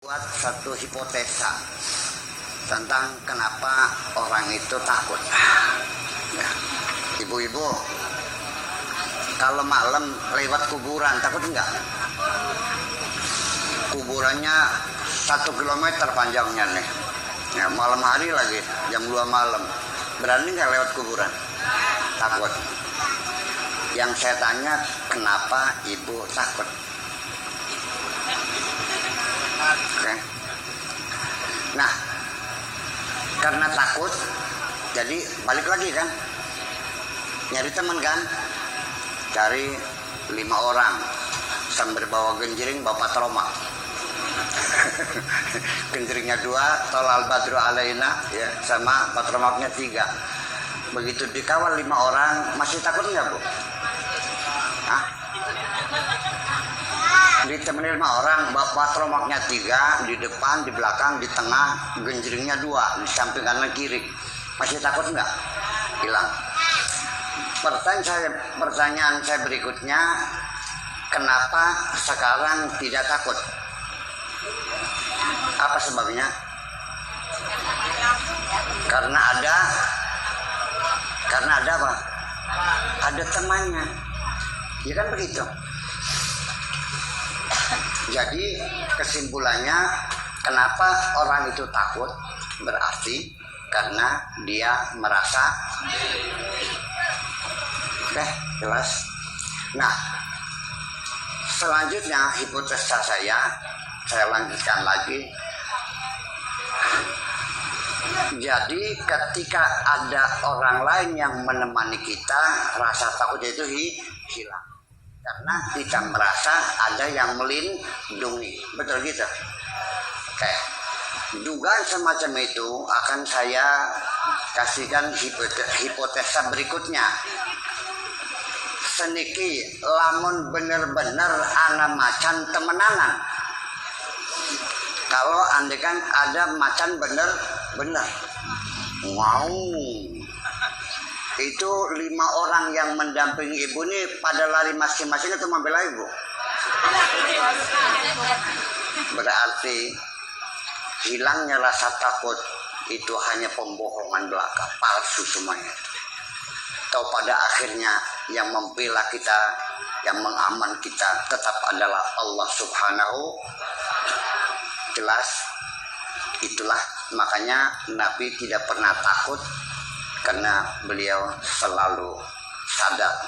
Buat satu hipotesa tentang kenapa orang itu takut. Ya. Ibu-ibu, kalau malam lewat kuburan takut enggak? Kuburannya 1 kilometer panjangnya nih. Ya, malam hari lagi, jam 2 malam. Berani nggak lewat kuburan? Takut. Yang saya tanya, kenapa ibu takut? Oke. Nah, karena takut, jadi balik lagi kan, nyari teman kan, cari 5 orang sambil bawa genjring, bawa patroma. Genjringnya 2, tolal badru alaina, ya, sama patromanya 3. Begitu dikawal 5 orang, masih takut nggak bu? Hah? Ditemani 5 orang, bapak tromaknya 3, di depan, di belakang, di tengah, genjringnya 2, di samping kanan kiri. Masih takut nggak? Hilang. Pertanyaan saya berikutnya, kenapa sekarang tidak takut? Apa sebabnya? Karena ada apa? Ada temannya. Ya kan begitu. Jadi kesimpulannya, kenapa orang itu takut? Berarti karena dia merasa. Oke, jelas. Nah, selanjutnya hipotesa saya lanjutkan lagi. Jadi ketika ada orang lain yang menemani kita, rasa takut itu hilang. Karena kita merasa ada yang melindungi. Betul gitu. Oke. Dugaan semacam itu akan saya kasihkan hipotesa berikutnya. Seniki lamun bener-bener ana macan temenanan. Kalau andekan ada macan bener-bener. Wow. Itu 5 orang yang mendampingi ibu ini pada lari masing-masing atau membela ibu? Berarti hilangnya rasa takut itu hanya pembohongan belaka, palsu semuanya. Atau pada akhirnya yang membela kita, yang mengaman kita tetap adalah Allah Subhanahu. Jelas, itulah makanya Nabi tidak pernah takut. Karena beliau selalu sadar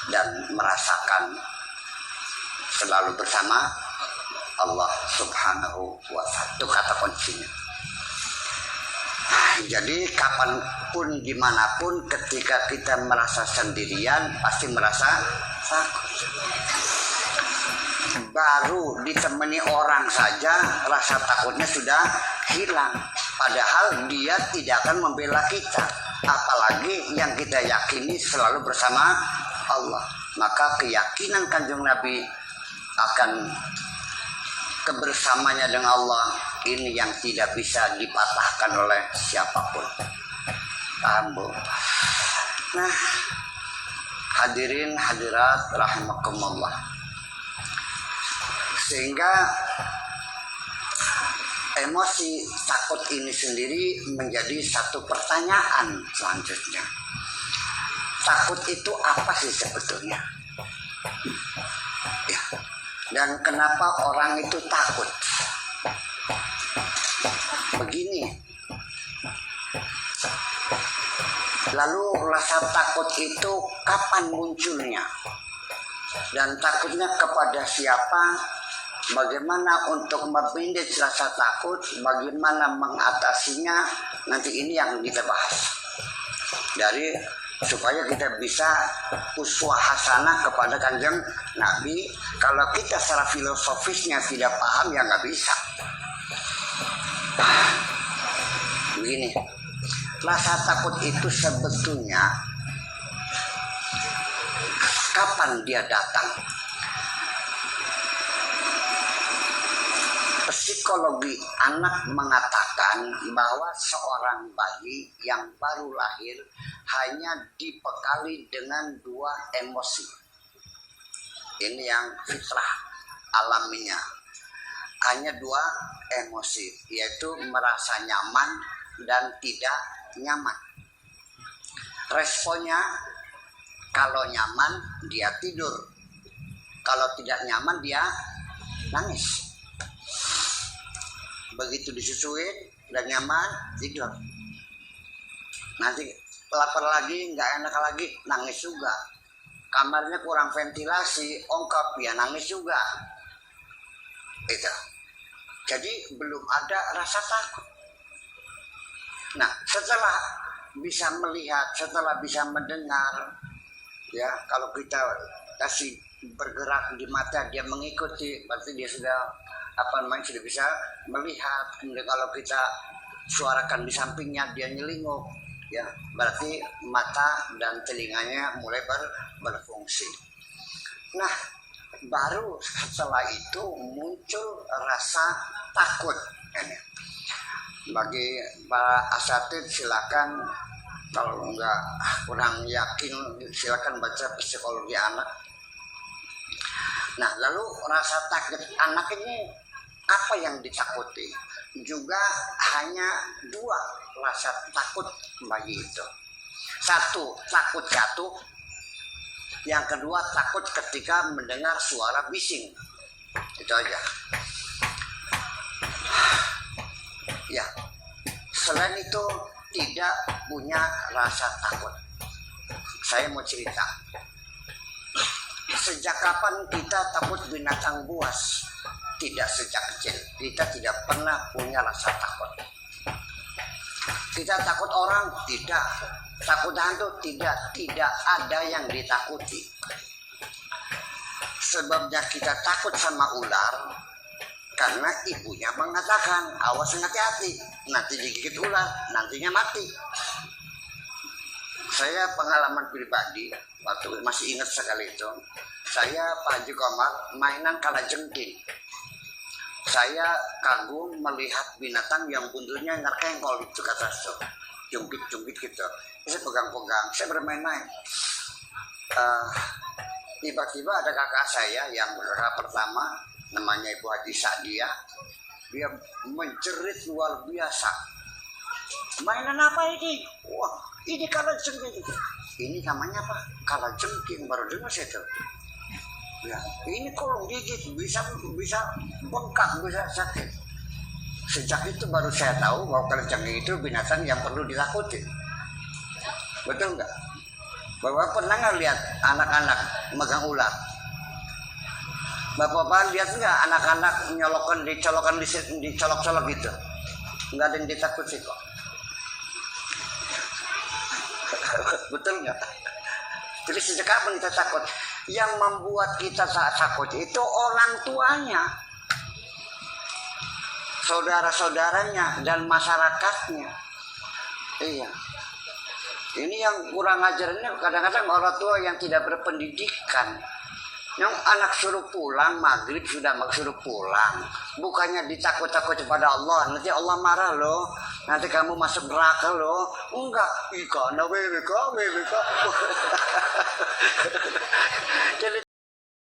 dan merasakan selalu bersama Allah Subhanahu wa ta'ala. Itu kata kuncinya. Jadi kapanpun dimanapun ketika kita merasa sendirian pasti merasa takut. Baru ditemani orang saja rasa takutnya sudah hilang. Padahal dia tidak akan membela kita. Apalagi yang kita yakini selalu bersama Allah. Maka keyakinan Kanjeng Nabi akan kebersamanya dengan Allah ini yang tidak bisa dipatahkan oleh siapapun. Paham bu? Nah, hadirin hadirat rahimakumullah. Sehingga emosi takut ini sendiri menjadi satu pertanyaan selanjutnya. Takut itu apa sih sebetulnya? Ya. Dan kenapa orang itu takut? Begini. Lalu rasa takut itu kapan munculnya? Dan takutnya kepada siapa? Bagaimana untuk memanage rasa takut, bagaimana mengatasinya, nanti ini yang kita bahas. Dari supaya kita bisa uswah hasanah kepada Kanjeng Nabi. Kalau kita secara filosofisnya tidak paham, ya nggak bisa. Begini, rasa takut itu sebetulnya kapan dia datang? Psikologi anak mengatakan bahwa seorang bayi yang baru lahir hanya dibekali dengan 2 emosi. Ini yang fitrah alaminya. hanya dua emosi, yaitu merasa nyaman dan tidak nyaman. Responnya, kalau nyaman dia tidur, kalau tidak nyaman dia nangis. Begitu disusuin udah nyaman, tidur. Nanti lapar lagi, nggak enak lagi, nangis juga. Kamarnya kurang ventilasi, ongkap, ya nangis juga. Itu. Jadi belum ada rasa takut. Nah, setelah bisa melihat, setelah bisa mendengar, ya kalau kita kasih bergerak di mata, dia mengikuti, berarti dia sudah sudah bisa melihat. Kemudian kalau kita suarakan di sampingnya, dia nyelinguk, ya berarti mata dan telinganya mulai berfungsi. Nah, baru setelah itu muncul rasa takut. Bagi para asatid silakan, kalau enggak kurang yakin silakan baca psikologi anak. Nah, lalu rasa takut anak ini apa yang ditakuti? Juga hanya dua rasa takut bagi itu. Satu, takut jatuh. Yang kedua, takut ketika mendengar suara bising. Itu aja. Ya, selain itu tidak punya rasa takut. Saya mau cerita. Sejak kapan kita takut binatang buas? Tidak sejak kecil. Kita tidak pernah punya rasa takut. Kita takut orang? Tidak. Takut hantu? Tidak. Tidak ada yang ditakuti. Sebabnya kita takut sama ular karena ibunya mengatakan, awas hati-hati, nanti digigit ular, nantinya mati. Saya pengalaman pribadi, waktu masih ingat sekali itu, saya Pak Haji Komar mainan kalajengking. Saya kagum melihat binatang yang buntutnya ngerkengkol gitu, kata so, jungkit-jungkit gitu. Saya pegang-pegang, saya bermain-main. Tiba-tiba ada kakak saya yang kakak pertama, namanya Ibu Haji Sadia, dia menjerit luar biasa. Mainan apa ini? Wah, ini kalajengking. Ini namanya apa? Kalajengking, baru dengar saya tuh. Ya, ini kalau gigit bisa bengkak, bisa sakit. Sejak itu baru saya tahu bahwa kalajengking itu binatang yang perlu ditakuti. Betul nggak? Bapak pernah nggak lihat anak-anak megang ular? Bapak lihat nggak anak-anak dicolokkan dicolok-colok gitu? Nggak ada yang ditakuti kok. Betul nggak? Jadi sejak kapan kita takut? Yang membuat kita takut itu orang tuanya, saudara-saudaranya, dan masyarakatnya. Iya. Ini yang kurang ajarnya kadang-kadang orang tua yang tidak berpendidikan. Yang anak suruh pulang, maghrib sudah suruh pulang. Bukannya ditakut-takut kepada Allah. Nanti Allah marah loh. Nanti kamu masuk neraka loh. Enggak. Ika, nah,